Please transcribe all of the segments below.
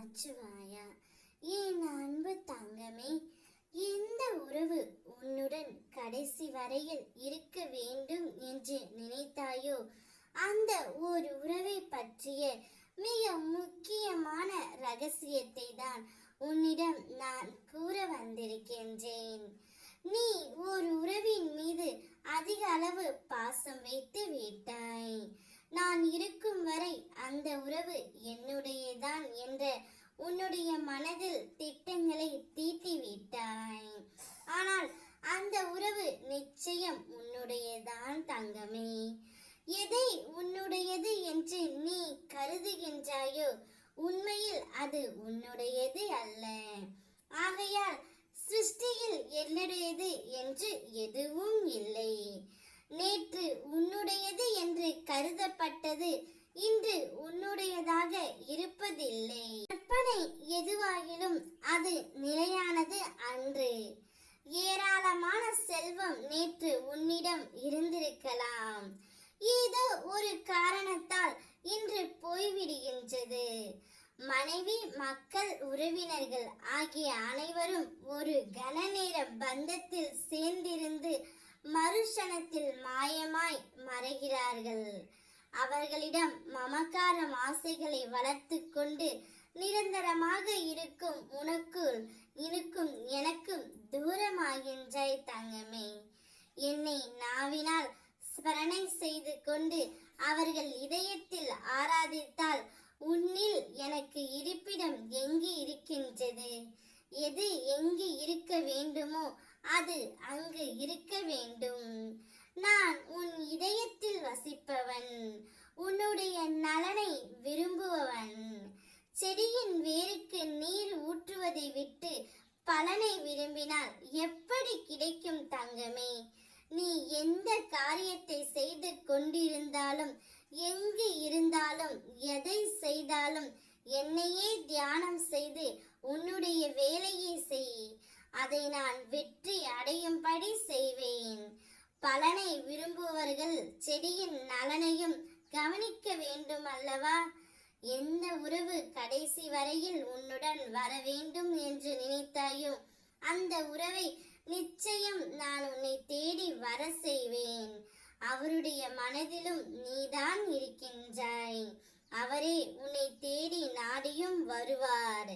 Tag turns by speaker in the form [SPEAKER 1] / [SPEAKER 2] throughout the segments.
[SPEAKER 1] நமச்சிவாயா. என் அன்பு தங்கமே, எந்த உறவு உன்னுடன் கடைசி வரையில் இருக்க வேண்டும் என்று நினைத்தாயோ அந்த ஒரு உறவை பற்றிய மிக முக்கியமான ரகசியத்தை தான் உன்னிடம் நான் கூற வந்திருக்கின்றேன். நீ ஒரு உறவின் மீது அதிக அளவு பாசம் வைத்து விட்டாய். நான் இருக்கும் வரை அந்த உறவு என்னுடையதான் என்ற உன்னுடைய மனதில் திட்டங்களை தீட்டி விட்டாய். ஆனால் அந்த உறவு நிச்சயம் உன்னுடையதான் தங்கமே. எதை உன்னுடையது என்று நீ கருதுகின்றாயோ உண்மையில் அது உன்னுடையது அல்ல. ஆகையால் சிருஷ்டியில் என்னுடையது என்று எதுவும் இல்லை. நேற்று உன்னுடையது என்று கருதப்பட்டது இன்று உன்னுடையதாக இருப்பதில்லை. கற்பனை எதுவாகிலும் அது நிலையானது அன்று. ஏராளமான செல்வம் நேற்று உன்னிடம் இருந்திருக்கலாம். ஏதோ ஒரு காரணத்தால் இன்று போய்விடுகின்றது. மனைவி, மக்கள், உறவினர்கள் ஆகிய அனைவரும் ஒரு கன நேர பந்தத்தில் சேர்ந்திருந்து மறுஷணத்தில் மாயமாய் மறைகிறார்கள். அவர்களிடம் மமக்காரம் ஆசைகளை வளர்த்து கொண்டு நிரந்தரமாக இருக்கும் உனக்குள் இனுக்கும் எனக்கும் தூரமாகின்றாய் தங்கமே. என்னை நாவினால் ஸ்மரணை செய்து கொண்டு அவர்கள் இதயத்தில் ஆராதித்தால் உன்னில் எனக்கு இருப்பிடம் எங்கு இருக்கின்றது? எது எங்கு இருக்க வேண்டுமோ அது அங்கு இருக்க வேண்டும். நான் உன் இதயத்தில் வசிப்பவன், உன்னுடைய நலனை விரும்புபவன். செடியின் வேருக்கு நீர் ஊற்றுவதை விட்டு பலனை விரும்பினால் எப்படி கிடைக்கும் தங்கமே? நீ எந்த காரியத்தை செய்து கொண்டிருந்தாலும், எங்கு இருந்தாலும், எதை செய்தாலும் என்னையே தியானம் செய்து உன்னுடைய வேலையை செய். அதை நான் வெற்றி அடையும்படி செய்வேன். பலனை விரும்புவர்கள் செடியின் நலனையும் கவனிக்க வேண்டும் அல்லவா? எந்த உறவு கடைசி வரையில் உன்னுடன் வர வேண்டும் என்று நினைத்தாயோ அந்த உறவை நிச்சயம் நான் உன்னை தேடி வர செய்வேன். அவருடைய மனதிலும் நீதான் இருக்கின்றாய். அவரே உன்னை தேடி நாடியும் வருவார்.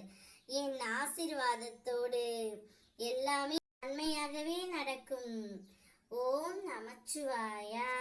[SPEAKER 1] என் ஆசீர்வாதத்தோடு எல்லாமே நன்மையாகவே நடக்கும். ஓம் நமச்சிவாயா.